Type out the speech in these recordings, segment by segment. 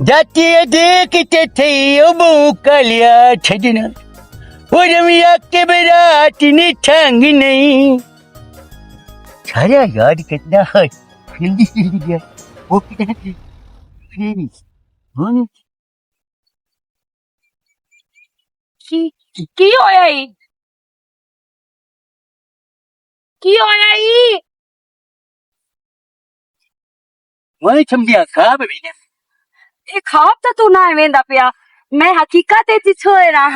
जाती है देखते थे अब कलिया छजना वो रमिया के बरात ने छांग नहीं सारा याद कितना है जल्दी से गया वो कितना प्रेमी होने ਕੀ ਹੋਇਆ ਈ ਕੀ ਹੋਇਆ ਈ मैं समझा खाब भी ना ਇਹ ਖਾਬ ਤਾਂ ਤੂੰ ਨਾ ਐਵੇਂਦਾ ਪਿਆ ਮੈਂ ਹਕੀਕਤ ਵਿੱਚ ਛੋਇਰਾ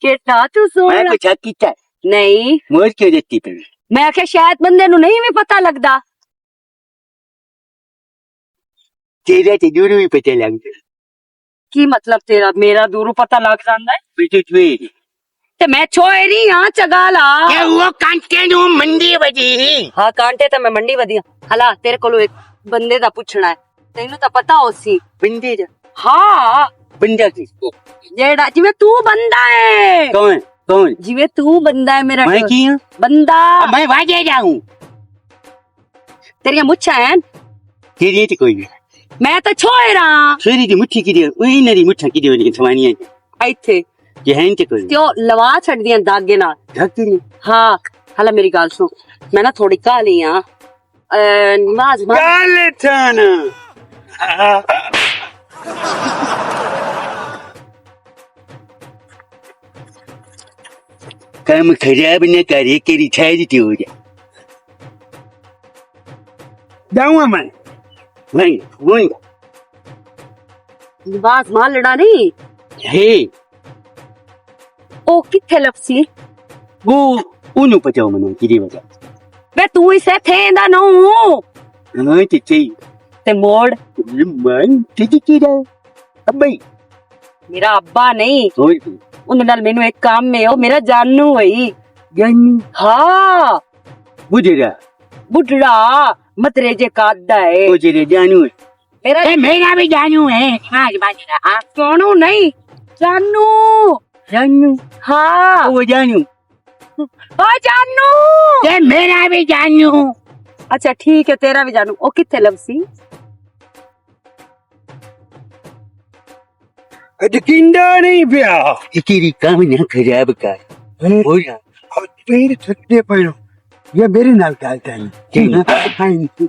ਕਿਤਾ ਤੂੰ मैं ਸੋਹਣਾ कुछ किया ਨਹੀਂ मोर क्यों देती पे ਮੈਂ ਆਖਿਆ ਸ਼ਾਇਦ ਬੰਦੇ ਨੂੰ ਨਹੀਂ ਵੀ ਪਤਾ ਲੱਗਦਾ तेरा ते दूर भी पता लग गया ਕੀ ਮਤਲਬ ਤੇਰਾ ਮੇਰਾ ਦੂਰੋਂ ਪਤਾ ਲੱਗ ਜਾਂਦਾ ਹੈ पीछे छुए ਤੇ ਮੈਂ ਛੋਇਰੀ ਹਾਂ ਚਗਾਲਾ क्या वो कांटे नु मंडी बजी ਹਾਂ ਕਾਂਟੇ ਤਾਂ ਮੈਂ ਮੰਡੀ ਵਧੀਆ ਹਲਾ ਤੇਰੇ ਕੋਲੋਂ ਇੱਕ ਬੰਦੇ ਦਾ ਪੁੱਛਣਾ ਹੈ ਤੈਨੂੰ ਤਾਂ ਪਤਾ ਹੋ ਸੀ बंदे जा ਹਾਂ बंदा किसको ਜਿਹੜਾ ਜਿਵੇਂ ਤੂੰ ਬੰਦਾ ਹੈ कौन कौन ਜਿਵੇਂ ਤੂੰ ਬੰਦਾ ਹੈ ਮੇਰਾ मैं की हूं ਬੰਦਾ मैं वाजे जाऊं ਤੇਰੀਆਂ ਮੁੱਛਾਂ ਐ तेरी तो कोई नहीं ਮੈਂ ਤਾਂ ਛੋਇਰਾ सोरी दी मुट्ठी की दे ओए नरी मुट्ठा की दे वाली थवानी है ਇੱਥੇ ये है तो कोई ਤੇ ਉਹ ਲਵਾ ਛੱਡਦੀਆਂ ਦਾਗੇ ਨਾਲ धक्के नहीं ਹਾਂ ਹਲਾ ਮੇਰੀ ਗੱਲ ਸੁਣ ਮੈਂ ਨਾ ਥੋੜੀ ਕਾਲੀ ਆ ਨਮਾਜ਼ काले थाना काम खराब न करे तेरी छाई हो जा जाऊंगा मैं वहीं वहीं ਨਮਾਜ਼ ਮਾਲੜਾ ਨਹੀਂ है ਉਹ ਕਿੱਥੇ ਲਪਸੀ वो उन्हें पता मनो किरी वजह ਵੇ ਤੂੰ ਹੀ ਸੇ ਥੇਂਦਾ ਨੂੰ मैं तो चाहिए ਤੇ ਮੋੜ मैं ठीक की रहा अब भाई ਮੇਰਾ ਅੱਬਾ ਨਹੀਂ और ਉਹਦੇ ਨਾਲ ਮੈਨੂੰ ਇੱਕ ਕੰਮ ਹੈ ਉਹ ਮੇਰਾ ਜਾਨੂ ਹੈ जान ਹਾਂ बुझेगा ਬੁੱਢੜਾ ਮਤਰੇ ਜੇ ਕਾਦਾ ਹੈ वो जेरे जानू है ਮੇਰਾ मेरा भी जानू है आज बाजी का ਸੋਨੂ ਨਹੀਂ ਜਾਨੂ जानू ਹਾਂ वो जानू ਓ ਜਾਨੂ ये मेरा भी जानू ਅੱਛਾ ਠੀਕ ਹੈ ਤੇਰਾ ਵੀ ਜਾਨੂ ਉਹ ਕਿੱਥੇ ਲਵਸੀ किंडा नहीं पिया तेरी काम ना खराब कर हो जा मेरे छुट्टे पड़ो ये मेरे नाल डालता नहीं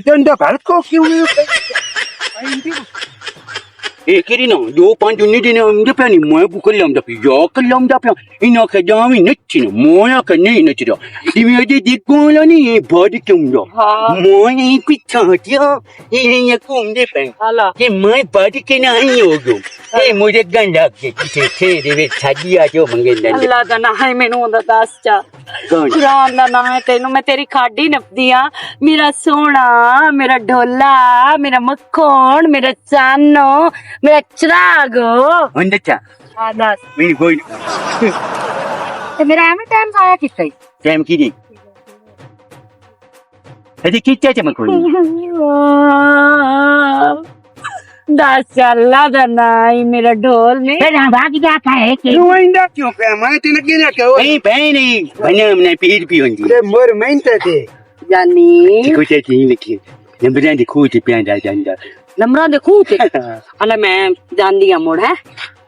डंडा भारत को क्यों ए केरी ना दो पांच उन्नी दिन हम पे नहीं मैं बुकल लम दपी या कल लम दपी इना के जामी नच्ची ना मोया का नहीं नच्ची दा दिमे दे दिको ला नहीं बॉडी क्यों दो हाँ। मोया कुछ छाटिया ये कुम दे पे ਹਾਲਾ ये मैं बॉडी के नहीं हो गयो ए मुझे गंदा के पीछे तेरे वे छादिया जो मंगे नंद ਅੱਲਾ ਦਾ ਨਾਂ ਹੈ ਮੈਨੂੰ ਉਹਦਾ ਦੱਸ ਚਾ कौन ਕੁਰਾਨ ਦਾ ਨਾਂ ਹੈ ਤੈਨੂੰ ਮੈਂ ਤੇਰੀ ਖਾਡੀ ਨੱਪਦੀ ਆ ਮੇਰਾ ਸੋਹਣਾ ਮੇਰਾ ਢੋਲਾ ਮੇਰਾ ਮੱਖਣ ਮੇਰਾ ਚਾਨੋ ਮੇਰਾ ਚਿਰਾਗ वंदा चा ਆ ਦੱਸ मेरी कोई ਤੇ ਮੇਰਾ ਐਵੇਂ ਟਾਈਮ ਆਇਆ ਕਿੱਥੇ टाइम की नहीं अरे कितना चमक रही ਦੱਸ ਅੱਲਾ ਦਾ ਨਾਂ ਹੈ ਮੇਰਾ ਢੋਲ ਨੇ भाग जाता है कि इंडा क्यों पिया मैं तेने किने कहो नहीं बहनी बना हमने पीर भी होंगी ते मोर मेंटे थे ਜਾਨੀ कुछ ऐसी नहीं लिखी नंबर दे खूह ते प्यादा जांदा ਨੰਬਰਾਂ ਦੇ ਖੂਹ ਤੇ ਹਲਾ ਮੈਂ ਜਾਂਦੀ ਆ ਮੁੜ ਹੈ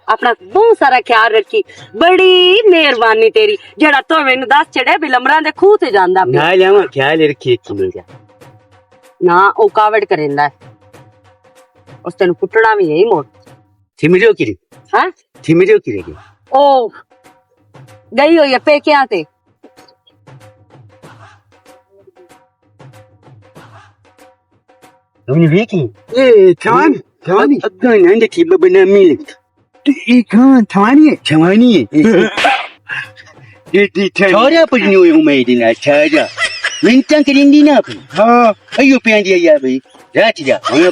ਆਪਣਾ ਬਹੁਤ ਸਾਰਾ ਖਿਆਲ ਰੱਖੀ ਬੜੀ ਮਿਹਰਬਾਨੀ ਤੇਰੀ ਜਿਹੜਾ ਤੂੰ ਮੈਨੂੰ ਦੱਸ ਛੜਿਆ ਵੀ ਲੰਮਰਾਂ ਦੇ ਖੂਹ ਤੇ ਜਾਂਦਾ ਪਿਆ। ना लावा ख्याल रखिए कि मिल जा ਨਾ ਉਹ ਕਾਵੜ ਕਰੇਂਦਾ ਉਸ ਤੈਨੂੰ ਕੁੱਟਣਾ ਵੀ ਨਹੀਂ ਮੋੜ थिमिरो की ਹਾਂ थिमिरो की रे ਉਹ ਗਈ ਹੋਈ ਹੈ ਪੇਕਿਆਂ ਤੇ हमने देखी ए थवानी थवानी अगर नंद की बना मिल ई खान थवानी है छवानी है ये छोरा पर न्यू उम्मीद ना छोरा मिनटा करेंगी ना अपन हां अयो प्यादी या भाई रात जा हम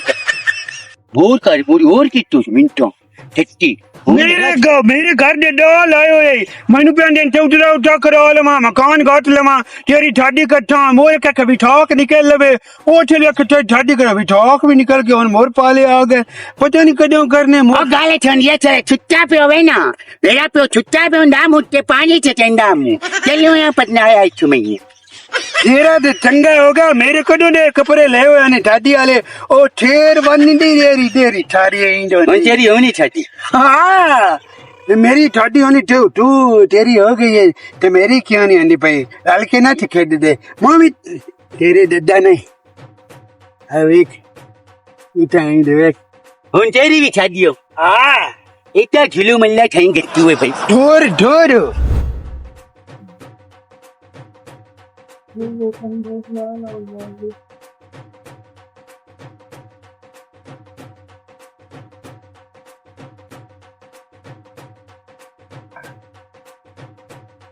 बोर कर बोर और की तो मिनटा टट्टी मेरे घर दे डाल आयो है मैनू पेंदे चौधरा उठा करा लवा मकान गाट लवा तेरी ठाडी कट्ठा मोर के कभी ठोक निकल लवे ओठे ले के ठाडी कर भी ठोक भी निकल के और मोर पाले आ गए पता नहीं कदों करने ओ मोर गाले छंडिया छे छुट्टा पे होवे ना मेरा पे छुट्टा पे ना मुझे पानी से चंदा मु चलियो यहां पटना आया छु मैं तेरा तो चंगा होगा मेरे को ने कपड़े ले हुए ने दादी वाले ओ ठेर बन दी देरी थारी इंजो हुन तेरी होनी छाती हाँ मेरी ठाडी होनी तू तेरी हो गई है तो मेरी क्यों नहीं आनी भाई हल्के ना खेद दे मम्मी तेरे दद्दा नहीं अब एक इतना ही देख हुन तेरी भी छाती हो हाँ इतना झुलू मल्ला ठाई करती हुए भाई ढोर ढोर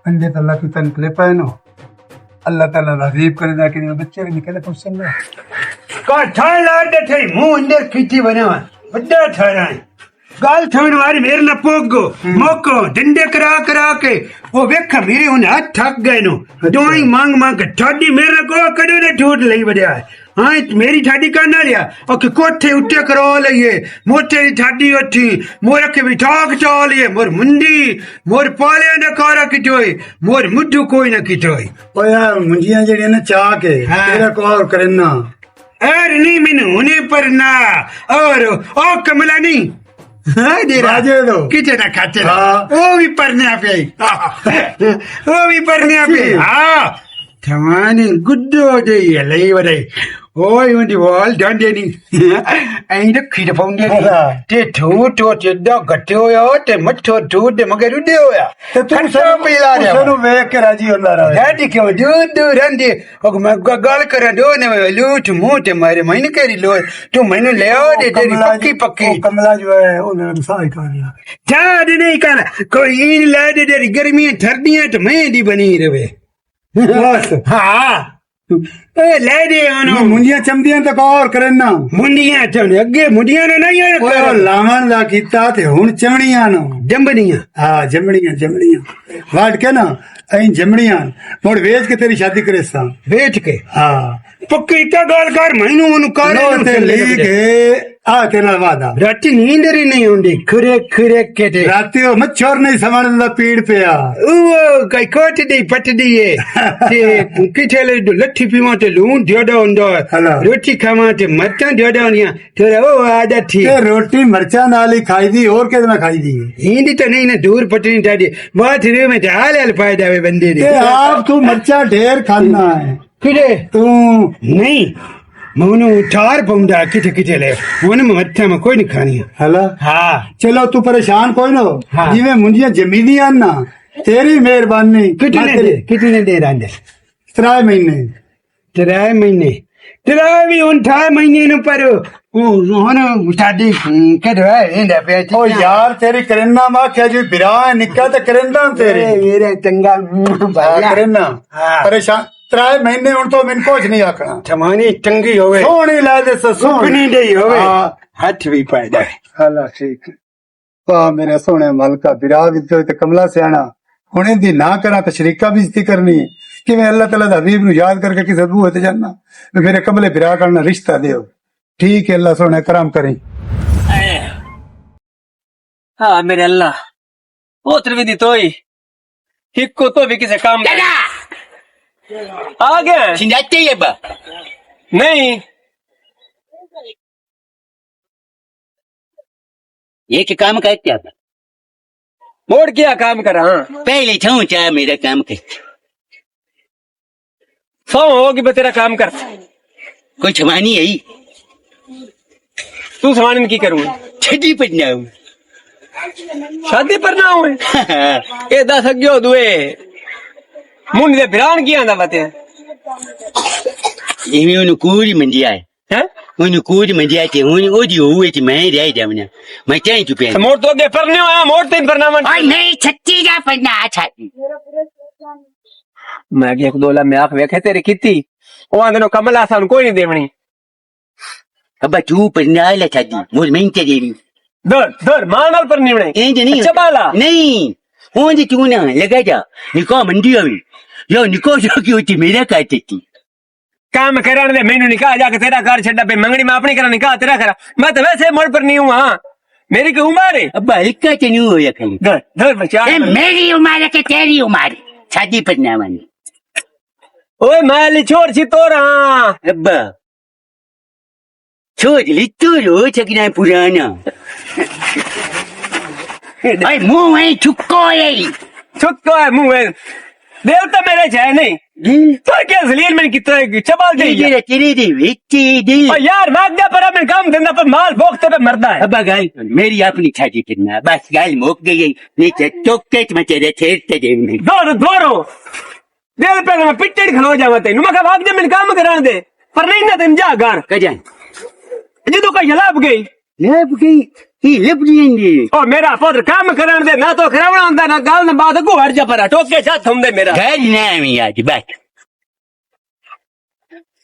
अंडे अल्लाह की तन निकले पाए नो अल्लाह ताला रजीब करे ना कि बच्चे भी निकले कुछ समझ का ठा लाड थे मुंह अंदर खींची बनावा बड़ा थारा है गाल थमन वारी मेरे न पोगो मोको डंडे करा के वो वेख मेरे उन हाथ थक गए नो दोई मांग मांग के ठाडी मेरे को कड़ो ने ठूट लई बढ़िया है हाँ मेरी ठाडी का ना लिया और कि कोठे उठे करो लइए मोटे री ठाडी उठी मोर के बिठाक चालिए मोर मुंडी मोर पाले न कारा किटोई मोर मुड्ढू कोई न किटोई ओ यार मुंजियां जेड़ी ने चाह के हाँ। तेरा को और करना अरे नहीं मैंने होने पर ना और ओ कमला नहीं हाँ डेरा बाजे दो किचे ना खाते ना हाँ। वो भी पढ़ने पे वो भी पढ़ने पे हाँ थमानी गुड्डो दे लई वरे ओए उन्दी वॉल डंडे नी आई तो खीर पाउंडे ते ठो ते दा गट्टे होया ते मठो ठो ते मगर उडे होया ते तू खट्टा पीला रे सनु वेख के राजी होंदा रहे डैडी क्यों दूध रंदी और मैं गाल कर दो ने लूट मुंह ते मारे मैंने करी लो तू मैंने ले आओ दे तेरी पक्की कमला जो है उन्हें साई कर लिया चाद नहीं करना कोई इन ला दे तेरी गर्मियां ठंडियां तो मैं दी बनी रहे बस हाँ ए ले दे ओनो मुंजियां चमदियां तो और करना मुंडियां चढ़ अगे मुंडियां ने नहीं ओ लावण दा कीता ते हुन चमड़ियां नो जंबनियां हाँ जमड़ियां वाट के ना अं जमड़ियां मोड़ वेच के तेरी शादी करे सा बेच के हाँ पक्की इतना गाल कर मैनू ओनु कर नो ते ली के आ तेरा वादा राती नींद ही नहीं आउंदी खुरे खुरे के ते राती ओ मच्छर नहीं समझदा पीड़ पिया ओ कई कोट दी पट दी है ते किथे ले लट्ठी पीवा ते लून ढोडा हुंदा हला। रोटी खावा ते मरचां ढोडा होनिया तेरा ओ आदत थी ते रोटी मरचा नाल ही खाई दी और के ना खाई दी हिंदी तो नहीं ना दूर पटनी टाडी बात रे में हाल हाल फायदा है बंदे ते आप तू मरचा ढेर खाना है किरे तू नहीं मोनू चार पौंदा किथे किथे ले मोने मत्था में कोई नहीं खानी है हला हाँ चलो तू परेशान कोई ना हाँ। जिवें मुंजियां जमीदियां ना तेरी मेहरबानी कितने देर आंदे 3 महीने 3 महीने तेरा भी उन 3 महीने न पर होन शादी करवा इंदा पे ओ यार तेरी करना मा क्या जो बिरा है निक्का ते करना तेरे मेरे चंगा करना हाँ। परेशान 3 महीने हुन तो मैंने कुछ नहीं आखना थमानी चंगी होवे सोनी ला दे सुपनी दे होवे हाँ। हाथ भी फायदा है हला ठीक वाह मेरे सोने मलका बिरा भी तो ते कमला सियाना हुने दी ना करा तो शरीका भी इज्जत करनी है कि मैं अल्लाह ताला दा हबीब नु याद करके किसे बूहे ते जाना मेरे कमले बिरा करना रिश्ता देओ ठीक है अल्लाह सोने करम करें हाँ मेरे अल्लाह पोत्र विधि तो ही हिक्को तो भी किसी काम आ गया सिंगाते ये बा नहीं एक काम करते आप मोड़ क्या काम करा हाँ पहले छू चाह मेरा काम कर सौ होगी बस तेरा काम कर कोई छमानी है तू समान की करूँ छड़ी पड़ना हूँ शादी पर ना हुए ये 10 अग्यो दुए मुंड दे बिरान की आंदा बातें इमे उन मंजिया है हैं उन मंजिया थे उन ओदी हुए थी मैं रह जावना मैं चाहे तू पे मोड़ तो अगे परने आया मोड़ तीन परना मन ओए नहीं छत्ती जा पड़ना अच्छा मैं अगे 2 लाख में आंख वेखे तेरी किती ओ आंदे नो कमल आसान कोई नहीं देवनी अब तू पड़ना ला छादी मोर मैं ते देनी दर मानल पर नहीं बने ए नहीं अच्छा बाला नहीं हो जी तू ना लगा जा निको मंडी अभी यो निको जो की होती मेरा कहती थी काम कराने दे मैनू निकाह जाके तेरा घर छड्डा पे मंगनी में अपनी करा निकाह तेरा करा मैं तो वैसे मोड़ पर नहीं हूँ हाँ मेरी की उम्र है अब हल्का तो नहीं होया खाली दर बचा मेरी उम्र के तेरी उम्र शादी पड़ना वाली ओए मैं ली छोड़ सी तो रहा अब्बा छोड़ ली तो रो सकना पुराना अरे मुंह है चुक्को है छुट्टो है मुंह है दिल तो मेरे है नहीं दिल तो क्या जलील में कितना चबाल दे तेरे तेरे दे विच्ची दिल और यार भाग जा पर मैं काम धंधा पर माल भोगते पे मरदा है अब्बा गाल मेरी अपनी छाती करना बस गाल मुक गई नीचे चौकेट में तेरे छेड़ते देंगे दोरो दिल पे मैं पिट्टे खलो जावा तेनु मैं भाग जा मैं काम करा दे पर नहीं ना तुम जा घर कजान जिदो का जलाब गई लब गई ही लब जाएंगे ओ मेरा पुत्र काम कराने दे ना तो खरावना होता ना गाल ना बात को हट जा पर टोके साथ थम दे मेरा गाल ना मैं आज बस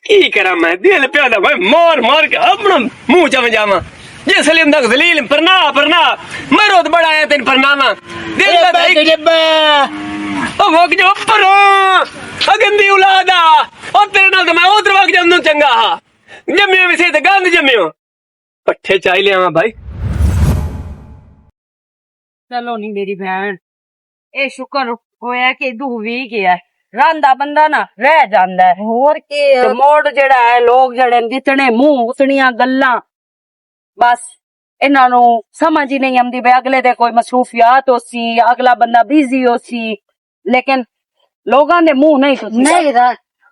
की करा मैं दिल पे ना भाई मार मार के अपना मुंह जम जावा ये सलीम तक जलील परना मरो तो बड़ा है तेन परनामा दिल का भाई अब्बा ओ वक जो परो अगंदी औलादा ओ तेरे नाल तो मैं उधर वक जमनु चंगा हा जम्मियो भी से ते गंद जम्मियो पट्ठे चाई लिया भाई चलो नहीं मेरी बहन ए शुक्र होया कि दुख भी गया रांदा बंदा ना रह जांदा है और के मोड़ जेड़ा है लोग जेड़े जितने मुंह उतनियां गल्लां बस इन्हां नु समझ ही नहीं आंदी बे अगले दे कोई मसरूफियात होसी अगला बंदा बिजी होसी लेकिन लोगां दे मुंह नहीं सुनदे नहीं रा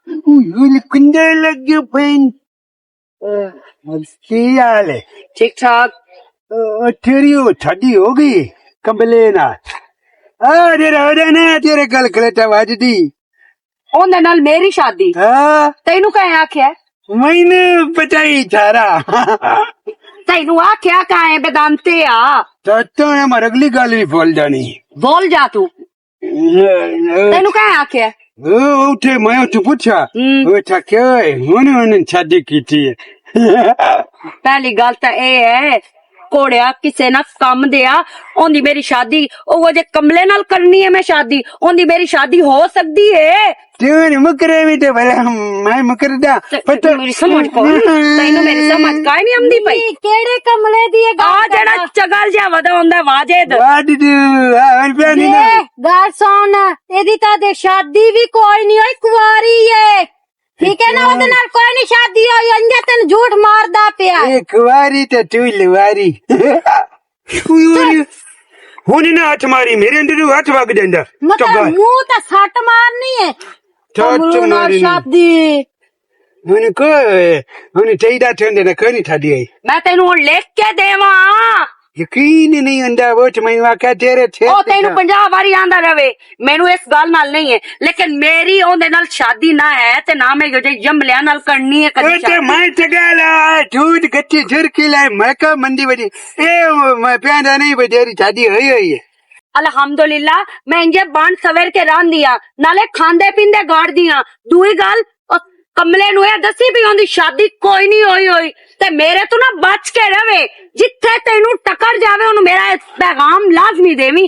उई कुंडे लग गयो पेन की हाल है ठीक ठाक तेरी वो शादी हो गई कंबले ना अरे राजा ने तेरे गल खलेटा वाजदी ओंदे नाल मेरी शादी हाँ तैनू कहे आख्या मैंने पता ही थारा तैनू आख्या कहे बेदांते आ तो हमारे अगली गल भी बोल जानी बोल जा तू तैनू कहे आख्या उठे मैं उठ पूछा वो था क्या है उन्होंने शादी की थी पहली गल तो ये है कोड़िया किसे ना कम दिया ओंदी मेरी शादी वो जे कमले नाल करनी है मैं शादी ओंदी मेरी शादी हो सकती है तेरे मुकरे भी तो भले मैं मुकर दा पता मेरी समझ को तैनू मेरी समझ काई नहीं आंदी पई केड़े कमले दी आ जेड़ा चगल जा वदा हुंदा वाजेद वादी और प्यानी ना गाल सुन एदी ता दे शादी भी कोई नहीं होई कुंवारी है ठीक है ना ओदे नाल कोई नहीं शादी होई अंजा तन झूठ मारदा पिया एक वारी तो तू लवारी होने ना हाथ मारी मेरे अंदर हाथ भाग देंदा मतलब मुंह ता सट मारनी है सट मारनी शादी होने को होने चाहिदा ठंडे ना कोनी थादी है मैं तैनू हुण लिख के देवा यकीन ही नहीं अंदा वो मैं वाका तेरे थे ओ तैनू 50 बारी आंदा रवे मैनू इस गल नाल नहीं है लेकिन मेरी ओंदे नाल शादी ना है ते ना मैं जो जमलिया नाल करनी है कदी तो मैं चगाला झूठ गच्ची झुरकी लाए मैं का मंदी बजी ए मैं प्यादा नहीं बजेरी शादी हुई है अल्हम्दुलिल्लाह मैं इंजे बन सवेर के रान दिया नाले खांदे पींदे गाड़ दिया दूई गल कमले नु दसी भी ओंदी शादी कोई नहीं होई होई ते मेरे तो ना बच के रवे जिथे तेनू टकर जावे ओनु मेरा पैगाम लाजमी देवी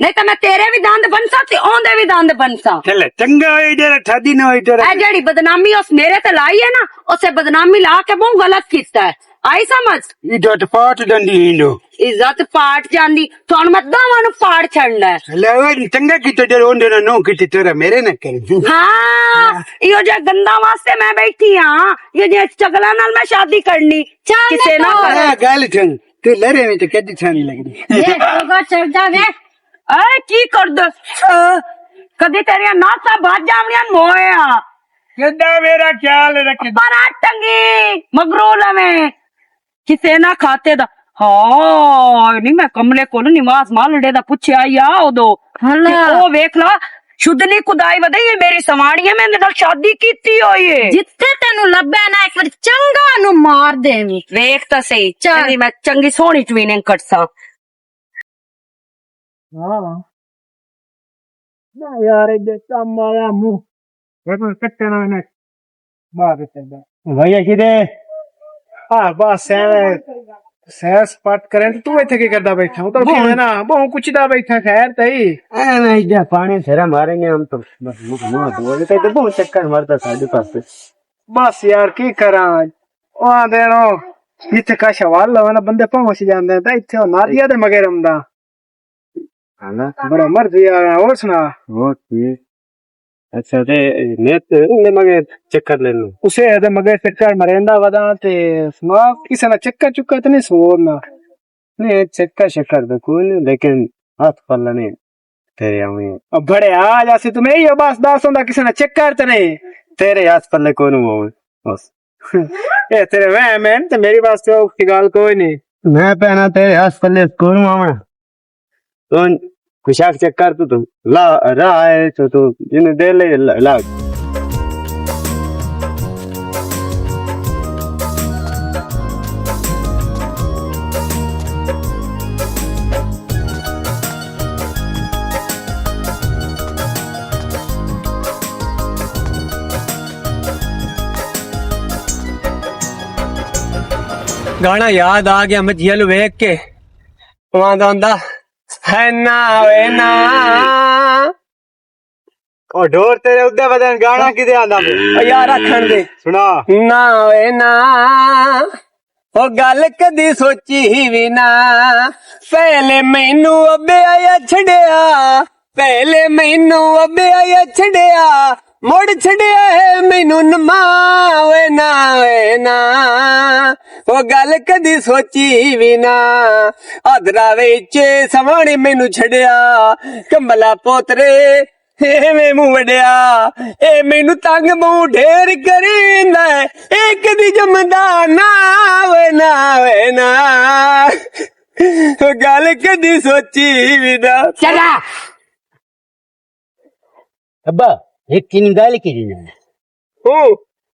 नहीं तो मैं तेरे भी दंद बनसा ते ओंदे भी दंद बनसा चल चंगा होई तेरा शादी ना होई तेरा ए जेड़ी बदनामी उस मेरे ते लाई है ना उसे बदनामी ला के बहुत गलत कीता है आई समझ इज्जत पाट दंदी हिंदो इज्जत पाट जांदी तुहानू मैं दोवां नु फाड़ छड़ना है लवर चंगा की तो जर ओंदे ना नो की तेरा मेरे ना कर हाँ यो जे गंदा वास्ते मैं बैठी हां ये जे चगला नाल मैं शादी करनी किसे ना करे गाल छन तू लरे में तो कदी छानी लगदी ये होगा चढ़ जावे ए की कर दे कदी तेरी नासा बाज जावणियां मोया किदा मेरा ख्याल रख पर टंगी मगरूल में किसे ना खाते दा हाँ नहीं मैं कमले को निवास मालड़े दा पुछया या ओदो ओ वेख ला शुद्धनी खुदाई वदई मेरी सवाणी है मैंने नाल शादी कीती होई है जिथे तेनू लब्बे ना एक बार चंगा नु मार देवी वेख ता सही चल मैं चंगी सोहनी ट्वीनिंग करसा हां ना यार ये तमारा मुंह वो कट्टे ना ने बात चलदा भैया किदे हां बस सैस पाट करें तू इथे की करदा बैठा उतर के ना बहु कुछ दा बैठा खैर तई मैं इधर पानी सेरा मारेंगे हम तो बस मुंह धोले तो बहुत चक्कर मारता साढ़े पास पे बस यार की करा ओ देनो इथे का सवाल लवा ना बंदे पहुंच जांदे ता इथे नादिया दे मगरम दा हां बड़ा मर्द यार और सुना वो ठीक अच्छा ते ने मगे चक्कर ले लो उसे है मगर चक्कर मरेंदा वदा ते सुना किसे ना चक्कर चुक्का तो नहीं सोना नहीं चक्कर तो कोई नहीं लेकिन हाथ पल्ला नहीं तेरे हमें अब बड़े आ जासे तुम्हें ये बस दास होंदा किसे ना चक्कर तो नहीं तेरे हाथ पल्ले कौन वो बस ए तेरे मैं तो मेरी बात तो फिगाल कोई नहीं मैं पहना तेरे हाथ पल्ले कौन मामा कौन खुशाक चक्कर तो तुम ला रहा है तो जिन्हें दे ले ला गाना याद आ गया मैं जेल वेख के वहां आंदा है ना वे ना और ढोर तेरे उद्दे बदन गाना किदे आंदा ओ यार आखण दे सुना ना वे ना ओ गल कदी सोची भी ना पहले मैनू अबे आया छड़िया पहले मैनू अबे आया छड़िया मुड़ छड़िया है मैनू नमावे ना वे ना ओ गल कदी सोची भी ना आदरा विच सवाणी मैनू छड़िया कंबला पोतरे मैं मुंह वड़िया ए मैनू तंग मुंह ढेर करींदा ए कदी जमदा ना वे ना गल कदी सोची भी ना चला अब्बा एक तीन गाल की ना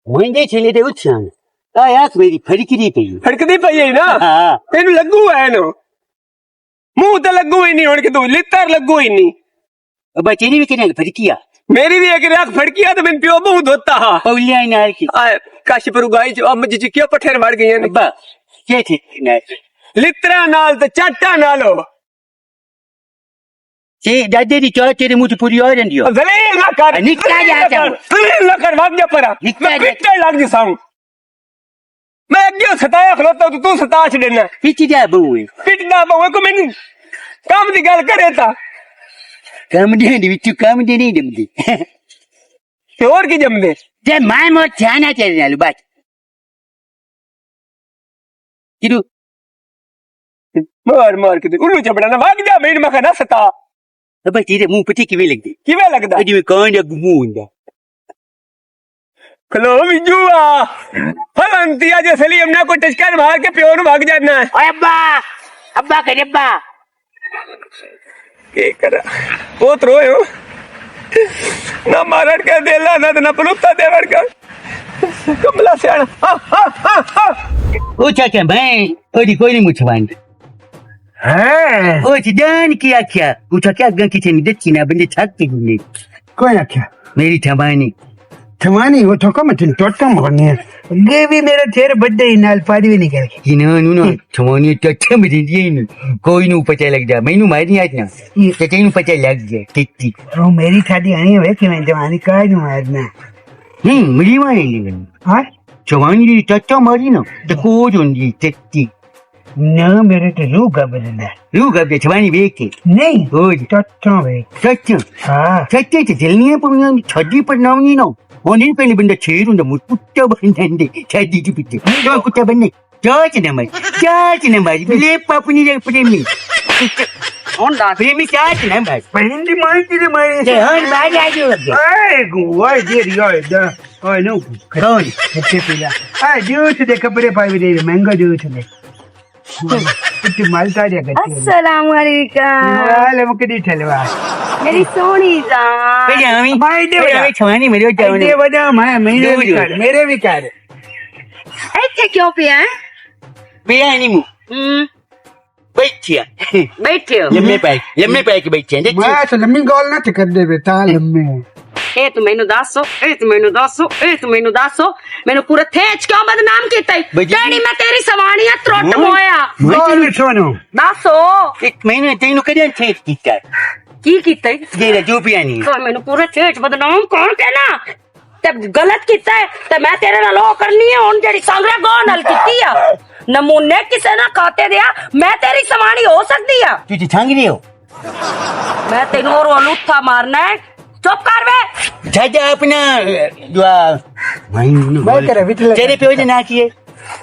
मुझे चले थे उत्साह आया मेरी फड़कदी पई फड़कदी पई है ना हाँ तेन लगू है ना मुंह तो लगू ही नहीं होने के तू लित्तर लगू ही नहीं अब्बा तेरी भी कहने फड़किया मेरी भी एक राख फड़किया तो मैं प्यो मुंह धोता हा पौलिया नाल की काशीपुर गाई जो अब जी क्यों पठेर मार गई है अब्बा क्या थे ना लित्रा नाल तो चाटा नालो से दादे दी चाह तेरे मुंह से पूरी आ रही हो जलील ना कर निकला जाता हूँ। जलील ना कर भाग जा परा निकला मैं जा- पिटने लग जा साऊं मैं अगे सताया खलोता हूं तू सता छ देना पीछे जा बहुए पिटना पवे को मैनू काम दी गल करे ता काम दे दी विच काम दे नहीं दमदी ते और की जमदे जे माय मो जाना चले नालू बात किरू मार मार के उल्लू चबड़ा ना भाग जा मैनू मखा ना सता अब्बा तेरे मुंह पटी किवे लगदी किवे लगदा अजी में कौन जा मुंह हुंदा खलो विजुआ फलंतिया जे सलीम ना को टचकर मार के प्यो नु भाग जाना है ओए अब्बा अब्बा करे अब्बा के करा पोत रोयो ना मारड़ के देला ना पलुता देवड़ का कमला सियाना ओ चाचा भाई ओदी कोई नहीं मुछवान है ओ जान किया क्या उठा क्या गन की चनी दच्ची ना बंदे छक के गुने कोई क्या मेरी ठमानी थमानी वो ठोका मत टोटा मरने ये भी मेरा तेरे बर्थडे ही नाल पारी भी निकल गई जिन्होंने ना ठमानी तो अच्छा मुझे दिए नहीं कोई नहीं पता लग जा मैनू मारी आज ना तो तेनू पता लग गया कितनी वो मेरी शादी आनी है कि मैं जवानी का ही मारना मुझे मारे नहीं हाँ ठमानी दी चाचा मारी ना तो कोई होंगी कितनी ना मेरे तो रू का बदलना रू कब दे ठमानी बेच के नहीं ओ टोटा भाई चाचा हाँ चाचा तो जलनी है पर मैं छड़ी पर ना हुई ना ਉਹਨੇ ਪਹਿਲੇ ਬੰਦਾ ਛੇਰ ਹੁੰਦਾ ਮੁੱਟ ਕੁੱਤਾ ਬੰਦੇ ਛਾਦੀ ਦੀ ਪਿੱਛੇ ਉਹ ਕੁੱਤਾ ਬੰਨੇ ਚਾਚ ਨਾ ਮਾਰੀ ਬਲੇ ਪਾਪਨੀ ਦੇ ਪ੍ਰੇਮੀ ਹੁਣ ਦੱਸ ਪ੍ਰੇਮੀ ਚਾਚ ਨਾ ਮਾਰੀ पहली मार तेरे मारे ਤੇ ਹੁਣ ਮਾਰੀ ਆ ਜੋ ਲੱਗੇ Ai, guai dele, olha. Olha, não. ਕੌਣ Você filha. Ai, Deus te कपड़े पाए दे महंगा Deus te कुछ माल तारिया करती है अस्सलाम वालेकुम वाले मुकदी ठलवा मेरी सोनी जान ਪਜਾਮੀ भाई दे बजा ਛਵਾਨੀ ਮੇਰੇ ਜਾਵਨੇ दे बजा मैं मेरे भी कर ਇੱਥੇ ਕਿਉਂ ਪਿਆ ਹੈ ਬਿਆਨੀ ਮੂ ਬੈਠਿਆ ਬੈਠੇ ਹੋ ਲੰਮੇ ਪੈ ਕੇ ਬੈਠੇ ਨੇ मैं तो लम्बी गॉल ना कर दे बेटा लम्बे ਇਹ ਤੂੰ ਮੈਨੂੰ ਦੱਸੋ ਇਹ ਤੂੰ ਮੈਨੂੰ ਦੱਸੋ ਇਹ ਤੂੰ ਮੈਨੂੰ ਦੱਸੋ ਮੈਨੂੰ ਪੂਰਾ ਥੇਚ ਕਿਉਂ ਬਦਨਾਮ ਕੀਤਾ ਬਜੀ- ਕਿਹੜੀ ਮੈਂ ਤੇਰੀ ਸਵਾਣੀ ਆ ਤਰੁੱਟ ਮੋਇਆ गॉल सुनो ਦੱਸੋ ਇੱਕ ਮਹੀਨੇ ਤੈਨੂੰ ਕਦੇ ਛੇਤ ਕੀਤਾ ਕੀ ਕੀਤਾ ਈ? ਜਿਹੜਾ ਜੋ ਪਿਆਨੀ ਤੂੰ ਮੈਨੂੰ ਪੂਰਾ ਥੇਚ ਬਦਨਾਮ ਕੌਣ ਕਹਿਣਾ ਤੇ ਗਲਤ ਕੀਤਾ ਹੈ ਤੇ ਮੈਂ ਤੇਰੇ ਨਾਲ ਉਹ ਕਰਨੀ ਹੈ ਹੁਣ ਜਿਹੜੀ ਸੰਗਰਾ ਗੋ ਨਾਲ ਕੀਤੀ ਆ ਨਮੂਨੇ ਕਿਸੇ ਨਾ ਖਾਤੇ ਦਿਆ ਮੈਂ ਤੇਰੀ ਸਵਾਣੀ ਹੋ ਸਕਦੀ ਆ ਤੁਸੀਂ ਛੰਗ ਰਹੇ ਹੋ ਮੈਂ ਤੈਨੂੰ ਉਹ ਲੁੱਥਾ ਮਾਰਨਾ ਹੈ चुप कर वे छाजा अपना दुआ मैं करे विठल तेरे प्यो ने ना किए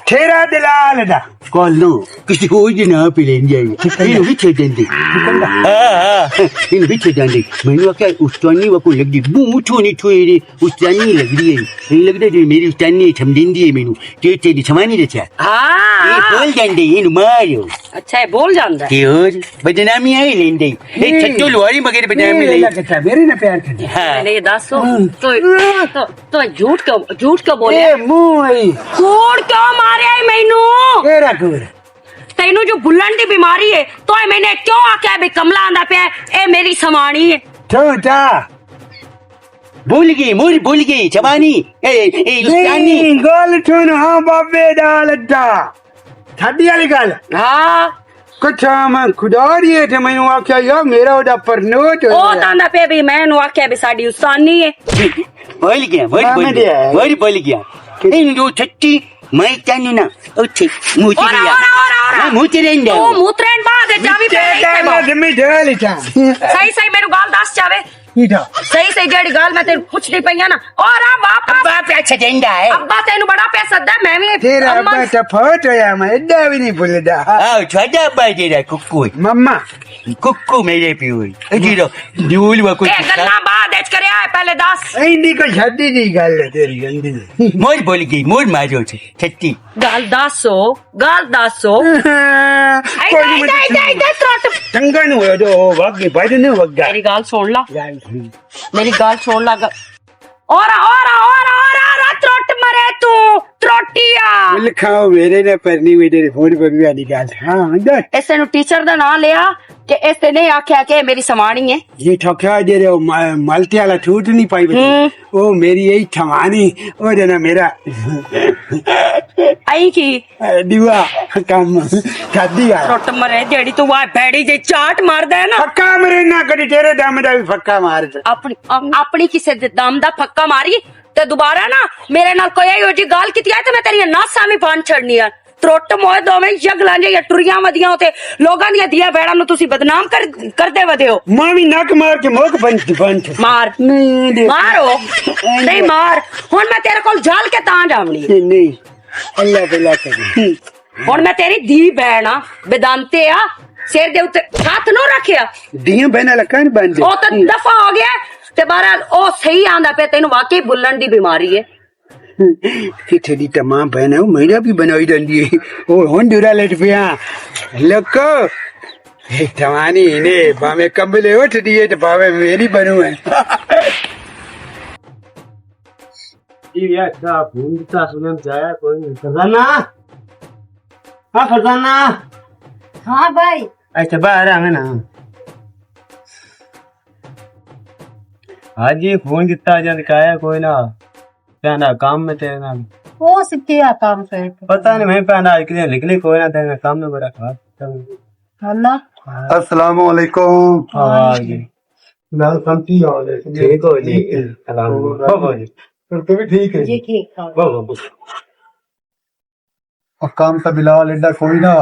ठेरा दलाल दा कॉल नो किसी हो ना पे लेन जाए इन भी छे देंगे हां इन भी छे देंगे मैंने क्या उस्तानी वो को लग दी बूठो नहीं ठोरी उस्तानी लग रही है ये लग रही है मेरी उस्तानी छमदिंदी है मैनू तेरी छमानी रे छा हाँ ये बोल जांदे इन मारो अच्छा है बोल जानदा है के और बदनामी आई लेंदे ए छट्टो लोरी मगर बदनामी ले मेरे ने प्यार कर हां मैंने ये दसो तो झूठ क्यों बोले ए मुई कूड़ क्यों मारे आई मैनू केरा कोर तेनू जो बुल्लन दी बीमारी है तो मैंने क्यों आख्या भी कमला आंदा पे ए मेरी समानी है छोटा भूल गई छमानी ए उस्तानी नहीं गल सुन हाँ बाबे डालता थाडी वाली गल हाँ कुछ मैं खुदा दी है ते मैनू आख्या यार मेरा ओदा परनोट ओ तांदा पे भी मैनू आख्या भी साडी उस्तानी है बोल गया बोल गया इन जो छट्टी मैं चाहूँ ना उठे मुझे और मुझे तू मूत्रेन बाद जावी पे मैं ढाली था सही मेरू गाल दस जावे सही जेड़ी गाल मैं तेरे पूछनी पईया ना और आ वापस अब्बा पे अच्छा झंडा है अब्बा तेनू बड़ा पैसा दे मैं भी तेरा अम्मा- अब्बा तो फोट होया मैं एड्डा भी नहीं भूलदा आओ छोटा अब्बा तेरा कुक्कू मेरे पियो जीरो ड्यूल वो कुछ ए गल्ला बाद एच करे आए पहले दस इंदी को छड्डी दी गल है तेरी गंदी मोर बोल गई मोर मारो छे छट्टी गाल दसो कोई नहीं चंगा नहीं होया जो वागे भाई ने वगा मेरी गाल सुन ला और त्रोट मरे तू त्रोटिया लिखाओ मेरे ने परनी मेरे फोन पर भी आनी गल हां दस ऐसे नु टीचर दा नाम लिया कि ऐसे नहीं आख्या कि मेरी समानी है ये ठोका दे रहे हो मल्टी वाला छूट नहीं पाई बच्ची ओ मेरी यही ठमानी ओ जना मेरा आई की दीवा काम शादी आ त्रोट मरे जेड़ी तू वाह बैड़ी जे चाट मार दे ना फक्का मेरे ना करी तेरे दम दा भी फक्का मार दे अपनी किसे दे दम दा फक्का मारी ते दोबारा ना मेरे नाल कोई आई जी गाल कीती है ते मैं तेरी नासा भी पान छड़नी है त्रोट मोए दोवें यगलां जे टुरियां वदियां ते लोगां दी दिया बेड़ा नु तुसी बदनाम करदे वदे हो मामी नक मार के मुख बंद मार मारो नहीं मार हुन मैं तेरे कोल जाल के तां जावनी नहीं अल्लाह बिल्ला कर हुन मैं तेरी धी भैन आ बेदांते आ सिर दे उत्ते हाथ नो रखिया दियां बहना लकन बंद ओ तो दफा हो गया ते बहरहाल ओ सही आंदा पे तेनु वाकई बुल्लन दी बीमारी है कि तेरी तमाम बहन है मेरा भी बनाई रही है ओ हुन दुरा लेट पिया लको हे तवानी ने बामे कंबले उठ दिए तो बावे मेरी बनू है ये क्या भूलता सुनम जाया कोई नहीं फरजाना हां फरजाना हाँ भाई अच्छा बाहर आ ना आज ये फोन कितना जन काया कोई ना क्या ना काम में तेरे नाम वो सिक्किया काम से पता नहीं मैं पहना आज कितने निकले कोई ना तेरे काम में बड़ा खास अल्लाह अस्सलाम वालेकुम मैं समझी और ठीक हो जी सलाम हो जी तो भी ठीक है जी ठीक और काम का बिलाल एडा कोई ना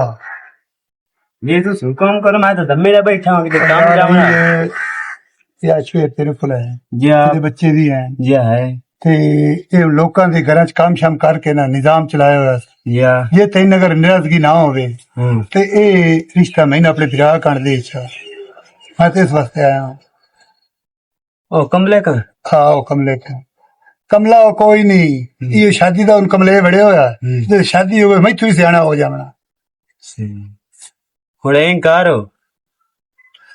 ये तो सुकम करो मैं तो दम मेरा बैठा हूं कि काम जावना ये अच्छे तेरे फुल है जी तेरे बच्चे भी हैं जी है ਤੇ ਇਹ ਲੋਕਾਂ ਦੇ ਘਰਾਂ 'ਚ ਕੰਮ ਸ਼ਾਮ ਕਰਕੇ ਨਾ ਨਿਜ਼ਾਮ ਚਲਾਇਆ ਹੋਇਆ ਸੀ या ਇਹ ਤੈਨੂੰ ਅਗਰ ਨਿਰਾਜ਼ਗੀ ਨਾ ਹੋਵੇ ਤੇ ਇਹ ਰਿਸ਼ਤਾ ਮੈਨੂੰ ਆਪਣੇ ਵਿਆਹ ਕਰਨ ਦੀ ਇੱਛਾ ਮੈਂ ਤੇ ਇਸ ਵਾਸਤੇ ਆਇਆ ਹਾਂ ओ कमले का ਖਾਓ ਕਮਲੇ ਕਾ ਕਮਲਾ ਉਹ ਕੋਈ ਨਹੀਂ ਇਹ ਸ਼ਾਦੀ ਦਾ ਉਹਨ ਕਮਲੇ ਬੜੇ ਹੋਇਆ ਜੇ ਸ਼ਾਦੀ ਹੋਵੇ ਮੈਂ ਤੂੰ ਸਿਆਣਾ ਹੋ ਜਾਵਣਾ हुणे करो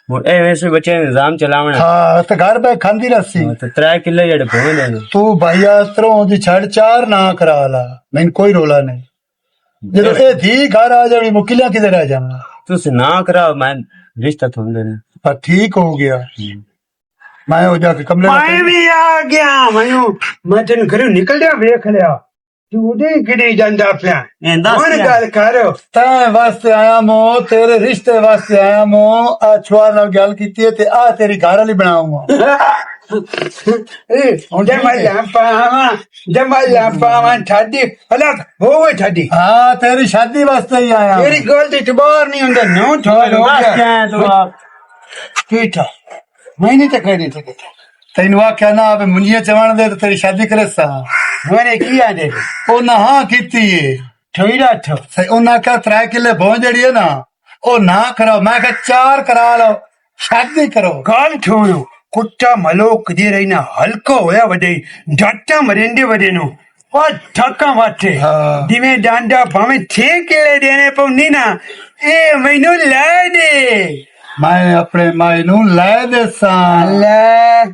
ए वैसे बच्चे निजाम चलावना ਹਾਂ ਤੇ ਘਰ ਬੈ ਖਾਂਦੀ ਰੱਸੀ तो 3 किलो जड़े भोन है ਤੂੰ ਭਾਈਆ ਤਰੋਂ ਦੀ ਛੜ ਚਾਰ ਨਾ ਕਰਾ ਲਾ ਮੈਨੂੰ ਕੋਈ ਰੋਲਾ ਨਹੀਂ ਜਦੋਂ ਇਹ ਧੀ ਘਰ ਆ ਜਾਣੀ ਮੁਕਿਲਿਆ ਕਿਧਰ ਆ ਜਾਣਾ तुस ना कराओ मैं रिश्ता थोड़ देना पर ठीक हो गया मैं हो जाके कमरे मैं भी आ गया मैं तेन घरों निकल जा वेख लिया तू उदे किडे जांदा पिया कौन गल करो तैं वास्ते आया मो तेरे रिश्ते वास्ते आया मो आ छुआ नाल गल कीती है ते आ तेरी घर वाली बनाऊंगा जमाई ठाडी भला हो ठाडी हाँ तेरी शादी वास्ते ही आया तेरी गल ते इतबार नहीं हुंदा नो ठोल हो गया तो आप ठीक है मैंने तो कह दी थी ਤੈਨੂੰ ਆਖਿਆ ਨਾ ਵੀ ਮੁੰਜੀਆਂ ਚਵਣ ਦੇ ਤੇ ਤੇਰੀ ਸ਼ਾਦੀ ਕਰੇ ਸਾ ਉਹਨੇ ਕੀ ਆਦੇ ਉਹਨਾਂ ਹਾਂ ਕੀਤੀ ਏ ਠੋਈਦਾ ਠੋ ਉਹਨਾਂ ਕਹਾ 3 ਕਿੱਲੇ ਭੌਂ ਜਿਹੜੀ ਹੈ ਨਾ ਉਹ ਨਾ ਕਰੋ ਮੈਂ ਕਿਹਾ 4 ਕਰਾ ਲਓ ਸ਼ਾਦੀ ਕਰੋ ਗੱਲ ਛੋੜੋ ਕੁੱਤਾ ਮਲੋ ਕਦੇ ਰਹਿਣਾ ਹਲਕਾ ਹੋਇਆ ਵਡੇ ਡਾਟਾ ਮਰਿੰਦੇ ਵਡੇ ਨੂੰ ਉਹ ਠੱਕਾ ਵਾਥੇ ਹਾਂ। ਜਿਵੇਂ ਡਾਂਡਾ ਭਾਵੇਂ 6 ਕਿਲੇ ਦੇਣੇ ਪਉਣੀ ਨਾ ਇਹ ਮੈਨੂੰ ਲੈ ਦੇ ਮੈਂ ਆਪਣੇ ਮਾਈ ਨੂੰ ਲੈ ਦੇ ਸਾਂ ਲੈ